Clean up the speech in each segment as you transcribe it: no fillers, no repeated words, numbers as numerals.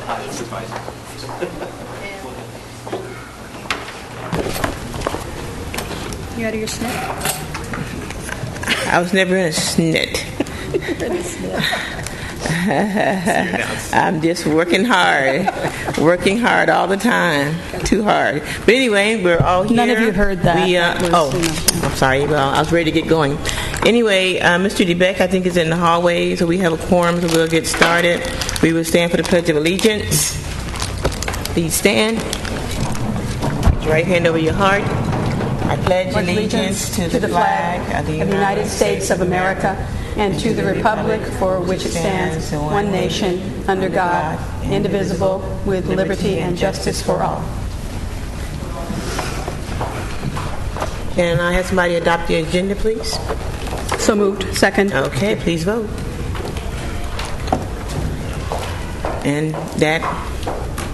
You out of your snit? I was never in a snit. I'm just working hard all the time, too hard. But anyway, we're all here. None of you heard that. I'm sorry. Well, I was ready to get going. Anyway, Mr. DeBeck, I think, is in the hallway, so we have a quorum, so we'll get started. We will stand for the Pledge of Allegiance. Please stand. Put your right hand over your heart. I pledge allegiance to the flag of the United States of America and to the republic for which it stands, one nation, under God, indivisible, with liberty and justice for all. Can I have somebody adopt the agenda, please? So moved. Second. Okay, please vote. And that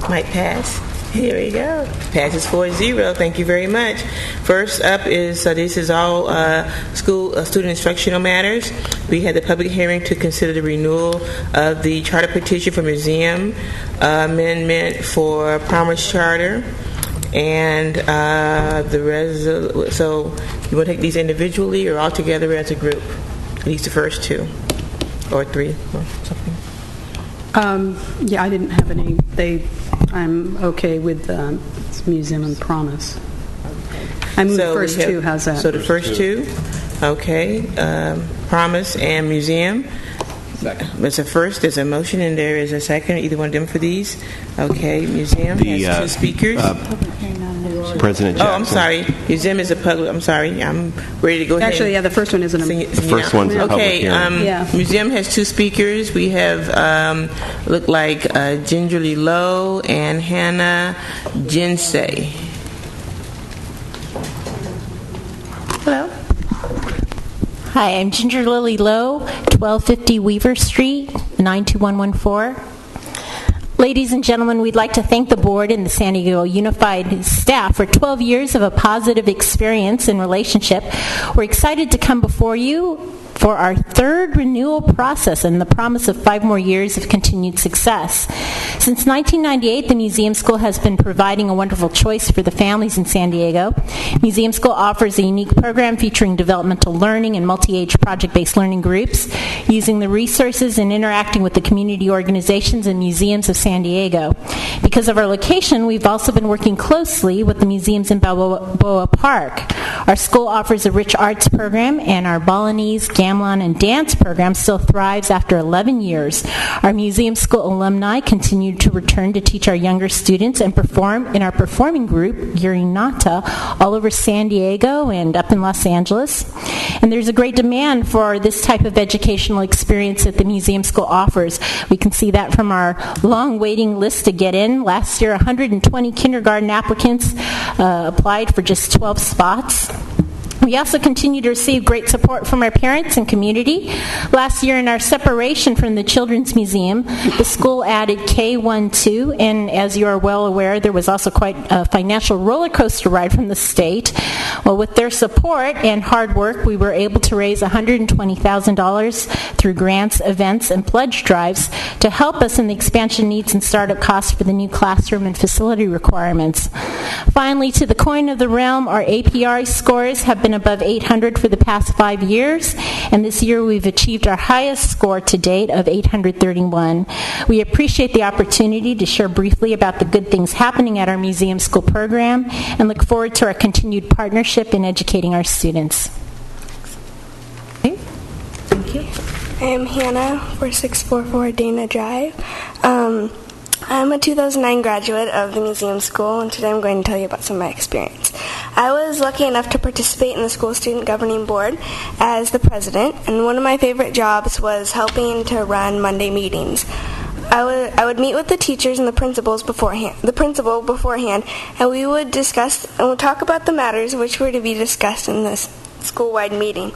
might pass. Here we go. Passes 4-0. Thank you very much. First up is, this is all school student instructional matters. We had the public hearing to consider the renewal of the charter petition for museum amendment for Promise Charter. And so you want to take these individually or all together as a group? At least the first two or three or something. Yeah, I didn't have any. I'm okay with museum and Promise. I moved the first two. How's that? So the first two, okay. Promise and museum. There's a first, there's a motion, and there is a second. Either one of them for these. Okay, museum has two speakers. President Jackson. Oh, I'm sorry. Museum is a public. I'm sorry. I'm ready to go ahead. Actually, yeah, the first one isn't. The first one's a public hearing. Museum has two speakers. We have look like Gingerly Lowe and Hannah Jinsei. Hello. Hi, I'm Ginger Lily Lowe, 1250 Weaver Street, 92114. Ladies and gentlemen, we'd like to thank the board and the San Diego Unified staff for 12 years of a positive experience and relationship. We're excited to come before you for our third renewal process and the promise of 5 more years of continued success. Since 1998, the Museum School has been providing a wonderful choice for the families in San Diego. Museum School offers a unique program featuring developmental learning and multi-age project-based learning groups, using the resources and interacting with the community organizations and museums of San Diego. Because of our location, we've also been working closely with the museums in Balboa Park. Our school offers a rich arts program, and our Balinese, gamelan, and dance program still thrives after 11 years. Our Museum School alumni continue to return to teach our younger students and perform in our performing group, Girinata, all over San Diego and up in Los Angeles. And there's a great demand for this type of educational experience that the Museum School offers. We can see that from our long waiting list to get in. Last year, 120 kindergarten applicants applied for just 12 spots. We also continue to receive great support from our parents and community. Last year, in our separation from the Children's Museum, the school added K-12, and as you are well aware, there was also quite a financial roller coaster ride from the state. Well, with their support and hard work, we were able to raise $120,000 through grants, events, and pledge drives to help us in the expansion needs and startup costs for the new classroom and facility requirements. Finally, to the coin of the realm, our APR scores have been above 800 for the past 5 years, and this year we've achieved our highest score to date of 831. We appreciate the opportunity to share briefly about the good things happening at our Museum School program and look forward to our continued partnership in educating our students. Okay. Thank you. I'm Hannah, 4644 Dana Drive. I'm a 2009 graduate of the Museum School, and today I'm going to tell you about some of my experience. I was lucky enough to participate in the school student governing board as the president, and one of my favorite jobs was helping to run Monday meetings. I would meet with the teachers and the principal beforehand, and we would discuss and we'd talk about the matters which were to be discussed in this school-wide meeting.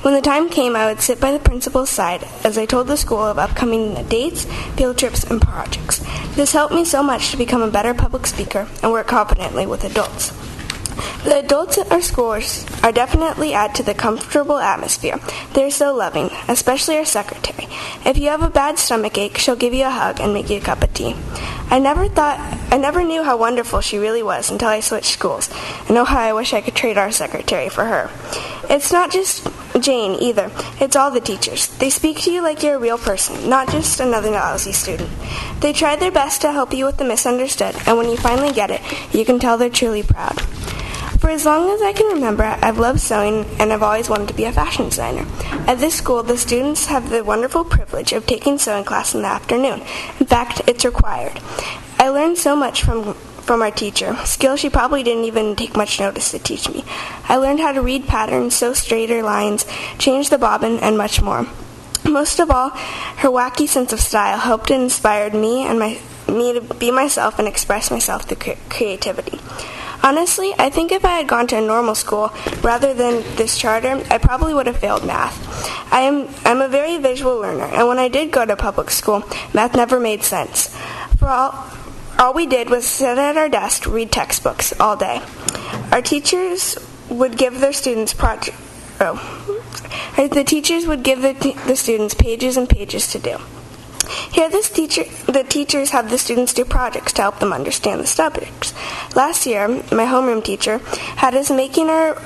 When the time came, I would sit by the principal's side as I told the school of upcoming dates, field trips, and projects. This helped me so much to become a better public speaker and work confidently with adults. The adults at our schools are definitely add to the comfortable atmosphere. They're so loving. especially our secretary. If you have a bad stomach ache, she'll give you a hug and make you a cup of tea. I never knew how wonderful she really was until I switched schools. And oh, how I wish I could trade our secretary for her. It's not just Jane either. It's all the teachers. They speak to you like you're a real person, not just another lousy student. They try their best to help you with the misunderstood, and when you finally get it, you can tell they're truly proud. For as long as I can remember, I've loved sewing, and I've always wanted to be a fashion designer. At this school, the students have the wonderful privilege of taking sewing class in the afternoon. In fact, it's required. I learned so much from our teacher, skills she probably didn't even take much notice to teach me. I learned how to read patterns, sew straighter lines, change the bobbin, and much more. Most of all, her wacky sense of style helped and inspired me to be myself and express myself through creativity. Honestly, I think if I had gone to a normal school rather than this charter, I probably would have failed math. I'm a very visual learner, and when I did go to public school, math never made sense. All we did was sit at our desk, read textbooks all day. Our teachers would give their students the teachers would give the students pages and pages to do. Here, the teachers have the students do projects to help them understand the subjects. Last year, my homeroom teacher had us making our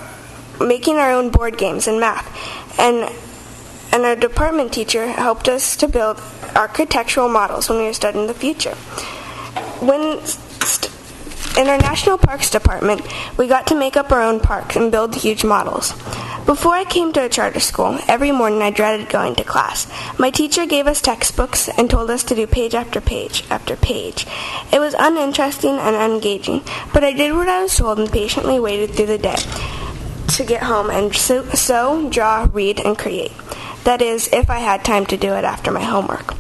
own board games in math, and our department teacher helped us to build architectural models when we were studying the future. In our National Parks Department, we got to make up our own parks and build huge models. Before I came to a charter school, every morning I dreaded going to class. My teacher gave us textbooks and told us to do page after page after page. It was uninteresting and unengaging, but I did what I was told and patiently waited through the day to get home and sew, draw, read, and create. That is, if I had time to do it after my homework.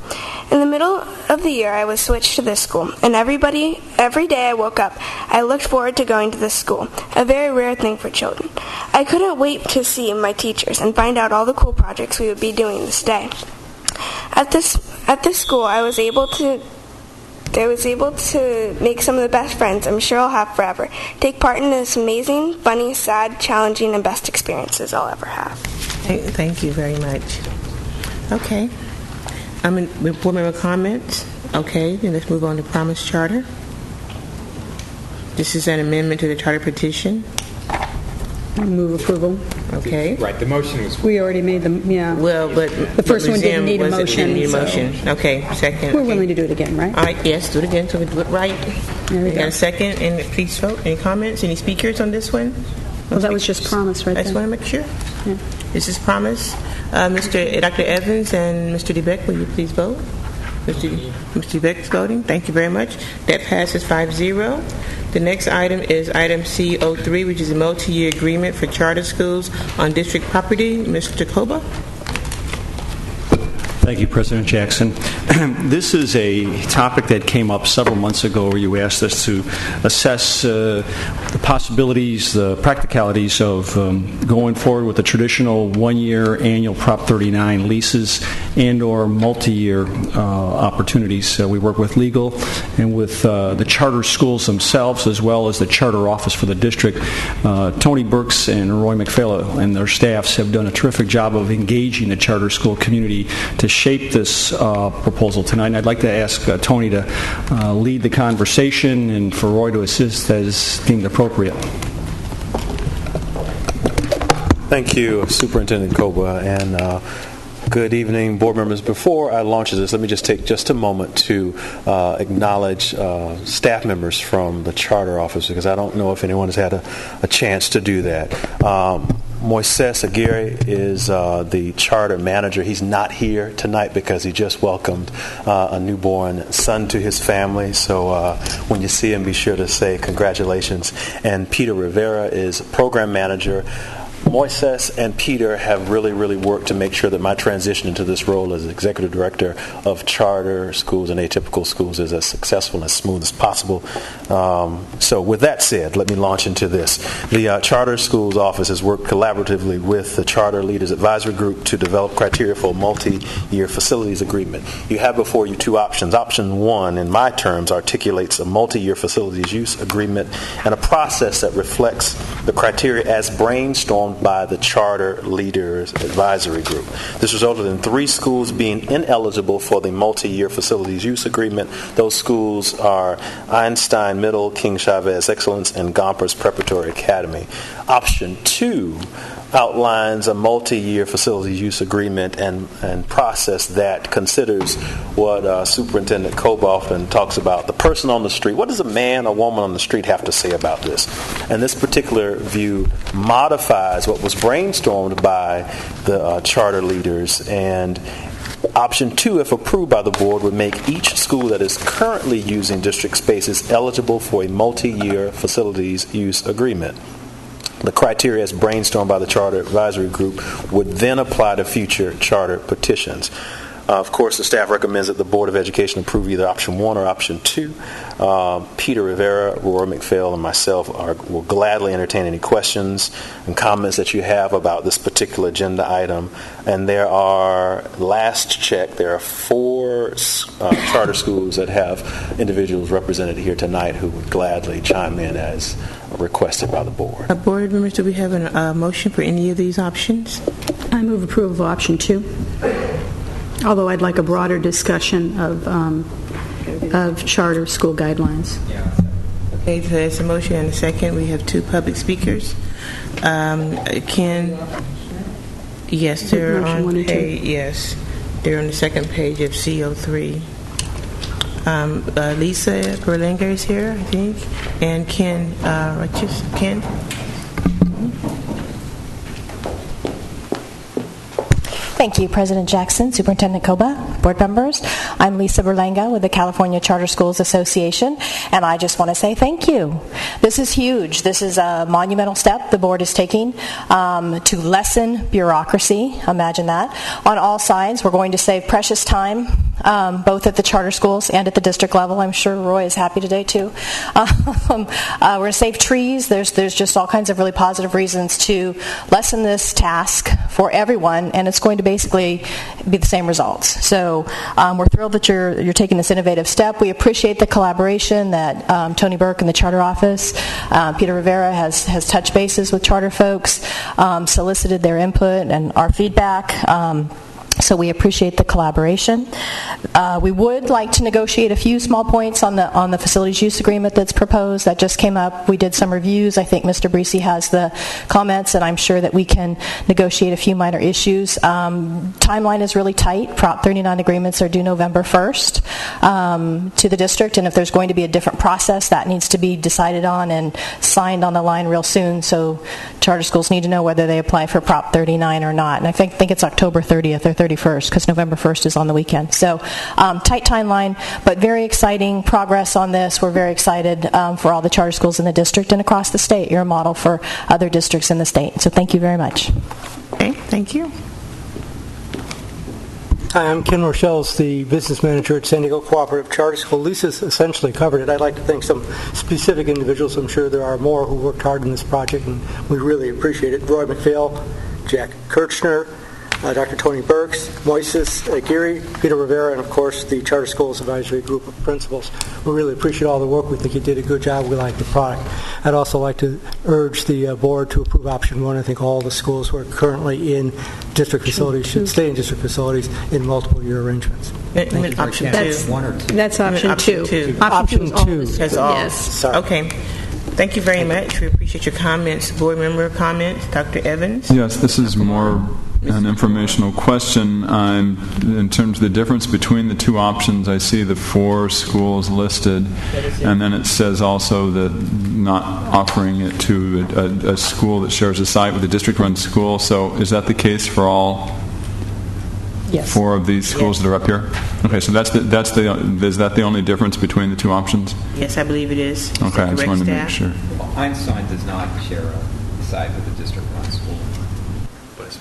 In the middle of the year, I was switched to this school, and every day I woke up, I looked forward to going to this school, a very rare thing for children. I couldn't wait to see my teachers and find out all the cool projects we would be doing this day. At this school, I was able to make some of the best friends I'm sure I'll have forever. Take part in this amazing, funny, sad, challenging, and best experiences I'll ever have. Thank you very much. Okay. Board member comments? Okay, then let's move on to Promise Charter. This is an amendment to the charter petition. I move approval. Okay. Right, the motion was... We already made them, yeah. Well, but... The first one didn't need a motion. Okay, second. We're willing to do it again, right? All right, yes, do it again so we do it right. There we go. Got a second, and please vote. Any comments? Any speakers on this one? Well, that was just Promise right there. I just want to make sure. Yeah. This is Promise. Dr. Evans and Mr. DeBeck, will you please vote? Mr. DeBeck is voting. Thank you very much. That passes 5-0. The next item is item C03, which is a multi-year agreement for charter schools on district property. Mr. Koba. Thank you, President Jackson. This is a topic that came up several months ago where you asked us to assess the possibilities, the practicalities of going forward with the traditional one-year annual Prop 39 leases and or multi-year opportunities. We work with legal and with the charter schools themselves as well as the charter office for the district. Tony Burks and Roy McPhail and their staffs have done a terrific job of engaging the charter school community to shape this proposal tonight. And I'd like to ask Tony to lead the conversation and for Roy to assist as deemed appropriate. Thank you, Superintendent Koba, and good evening, board members. Before I launch this, let me just take just a moment to acknowledge staff members from the charter office, because I don't know if anyone has had a chance to do that. Moises Aguirre is the charter manager. He's not here tonight because he just welcomed a newborn son to his family. So when you see him, be sure to say congratulations. And Peter Rivera is program manager. Moises and Peter have really worked to make sure that my transition into this role as executive director of charter schools and atypical schools is as successful and as smooth as possible. So with that said, let me launch into this. The Charter Schools Office has worked collaboratively with the Charter Leaders Advisory Group to develop criteria for a multi-year facilities agreement. You have before you two options. Option one, in my terms, articulates a multi-year facilities use agreement and a process that reflects the criteria as brainstormed brainstormed by the Charter Leaders Advisory Group. This resulted in 3 schools being ineligible for the multi-year facilities use agreement. Those schools are Einstein Middle, King Chavez Excellence, and Gompers Preparatory Academy. Option 2 outlines a multi-year facilities use agreement and process that considers what Superintendent Koba often talks about, the person on the street. What does a man or woman on the street have to say about this? And this particular view modifies what was brainstormed by the charter leaders, and option 2, if approved by the board, would make each school that is currently using district spaces eligible for a multi-year facilities use agreement. The criteria as brainstormed by the Charter Advisory Group would then apply to future charter petitions. Of course, the staff recommends that the Board of Education approve either option 1 or option 2. Peter Rivera, Roy McPhail, and myself will gladly entertain any questions and comments that you have about this particular agenda item. And there are, last check, there are 4 charter schools that have individuals represented here tonight who would gladly chime in as requested by the board. Board members, do we have a motion for any of these options? I move approval of option 2. Although I'd like a broader discussion of charter school guidelines. Okay, so there's a motion and a second. We have 2 public speakers. Ken, yes, they're on page. Yes, they're on the second page of CO3. Lisa Berlinger is here, I think, and Ken Righteous. Ken. Thank you, President Jackson, Superintendent Koba, board members. I'm Lisa Berlanga with the California Charter Schools Association, and I just want to say thank you. This is huge. This is a monumental step the board is taking to lessen bureaucracy. Imagine that. On all sides, we're going to save precious time, both at the charter schools and at the district level. I'm sure Roy is happy today, too. We're going to save trees. There's just all kinds of really positive reasons to lessen this task for everyone, and it's going to basically be the same results. So we're thrilled that you're taking this innovative step. We appreciate the collaboration that Tony Burke and the Charter Office, Peter Rivera has touched bases with charter folks, solicited their input and our feedback. So we appreciate the collaboration. We would like to negotiate a few small points on the facilities use agreement that's proposed. That just came up. We did some reviews. I think Mr. Breesy has the comments, and I'm sure that we can negotiate a few minor issues. Timeline is really tight. Prop 39 agreements are due November 1st to the district, and if there's going to be a different process, that needs to be decided on and signed on the line real soon. So charter schools need to know whether they apply for Prop 39 or not. And I think it's October 30th or 31st, because November 1st is on the weekend. So tight timeline, but very exciting progress on this. We're very excited for all the charter schools in the district and across the state. You're a model for other districts in the state. So thank you very much. Okay, thank you. Hi, I'm Ken Rochelle, the business manager at San Diego Cooperative Charter School. Lisa's essentially covered it. I'd like to thank some specific individuals. I'm sure there are more who worked hard on this project, and we really appreciate it. Roy McPhail, Jack Kirchner, Dr. Tony Burks, Moises Aguirre, Peter Rivera, and of course the Charter Schools Advisory Group of Principals. We really appreciate all the work. We think you did a good job. We like the product. I'd also like to urge the board to approve option 1. I think all the schools who are currently in district facilities should stay in district facilities in multiple year arrangements. Option 2. That's 1 or 2. That's option 2. Option 2. That's all. Yes. Sorry. Okay. Thank you very much. We appreciate your comments. Board member comments. Dr. Evans? Yes, this is more an informational question. In terms of the difference between the 2 options, I see the 4 schools listed, and then it says also that not offering it to a school that shares a site with a district-run school. So is that the case for all? Yes. 4 of these schools that are up here? Okay, so is that the only difference between the 2 options? Yes, I believe it is. Okay, I just wanted to make sure. Well, Einstein does not share a site with a district-run school.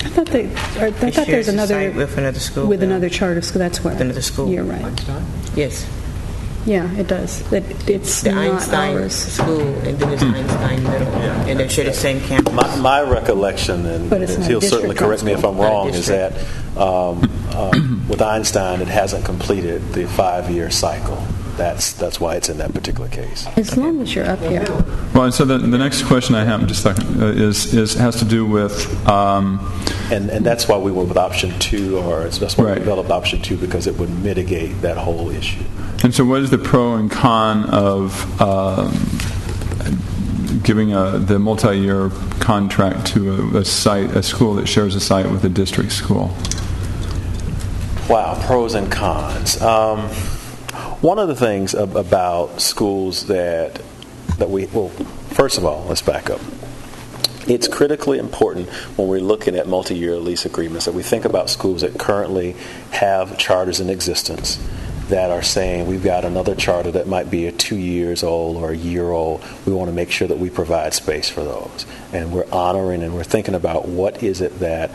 I thought there's another with another school. With another charter school. That's what. Another school. You're right. Einstein? Yes. Yeah, it does. It's the not Einstein ours. school, and then it's Einstein Middle, and they share the same campus. My recollection, and he'll certainly correct me if I'm wrong, is that with Einstein, it hasn't completed the 5-year cycle. that's why it's in that particular case. As long as you're up here. Well, and so the next question I have, just a second, has to do with... And that's why we went with option 2, or that's why we developed option 2, because it would mitigate that whole issue. And so what is the pro and con of giving the multi-year contract to a school that shares a site with a district school? Wow, pros and cons. One of the things about schools that first of all, let's back up. It's critically important when we're looking at multi-year lease agreements that we think about schools that currently have charters in existence that are saying we've got another charter that might be 2 years old or a year old. We want to make sure that we provide space for those. And we're honoring and we're thinking about what is it that,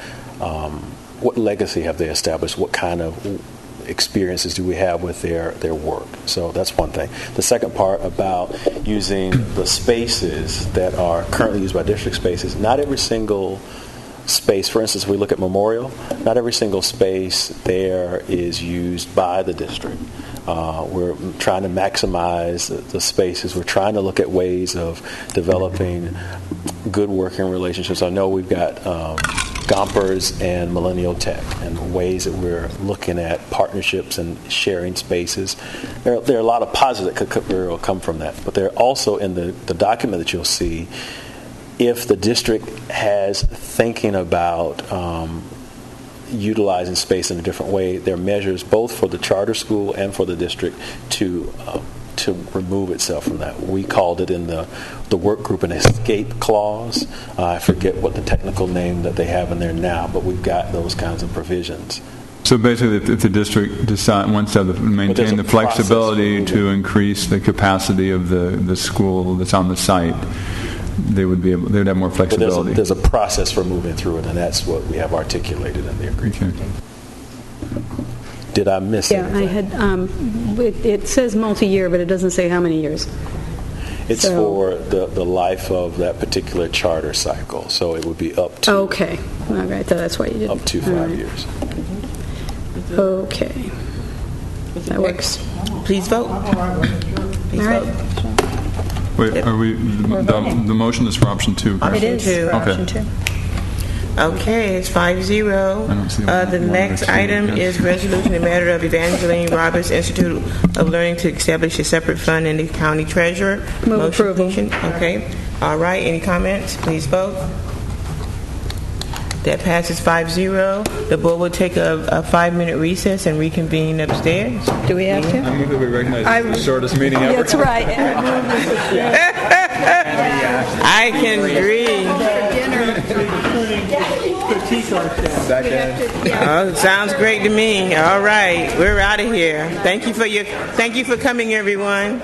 what legacy have they established? What kind of experiences do we have with their work? So that's one thing. The second part about using the spaces that are currently used by district spaces, not every single space, for instance, if we look at Memorial, not every single space there is used by the district. We're trying to maximize the spaces. We're trying to look at ways of developing good working relationships. I know we've got Gompers and Millennial Tech, and ways that we're looking at partnerships and sharing spaces. There are a lot of positives that could come from that, but there are also in the document that you'll see, if the district has thinking about utilizing space in a different way, there are measures both for the charter school and for the district to remove itself from that. We called it in the work group an escape clause. I forget what the technical name that they have in there now, but we've got those kinds of provisions. So basically, if the district wants to maintain the flexibility to increase the capacity of the school that's on the site, they would have more flexibility. But there's a process for moving through it, and that's what we have articulated in the agreement. Okay. Did I miss it? Yeah, I had. It says multi-year, but it doesn't say how many years. It's for the life of that particular charter cycle, so it would be up to. Okay, all right. So that's why you did up to 5 years. Okay, that works. Please vote. Please vote. Wait, are we? The motion is for option 2. Correct? It is for option 2. Okay, it's 5-0. The next item is resolution in matter of Evangeline Roberts Institute of Learning to establish a separate fund in the county treasurer. Move approval. Okay. All right. Any comments? Please vote. That passes 5-0. The board will take a 5-minute recess and reconvene upstairs. Do we have to? I move that we recognize the shortest meeting ever. That's right. I can agree. Sounds great to me. All right, we're out of here. Thank you for coming, everyone.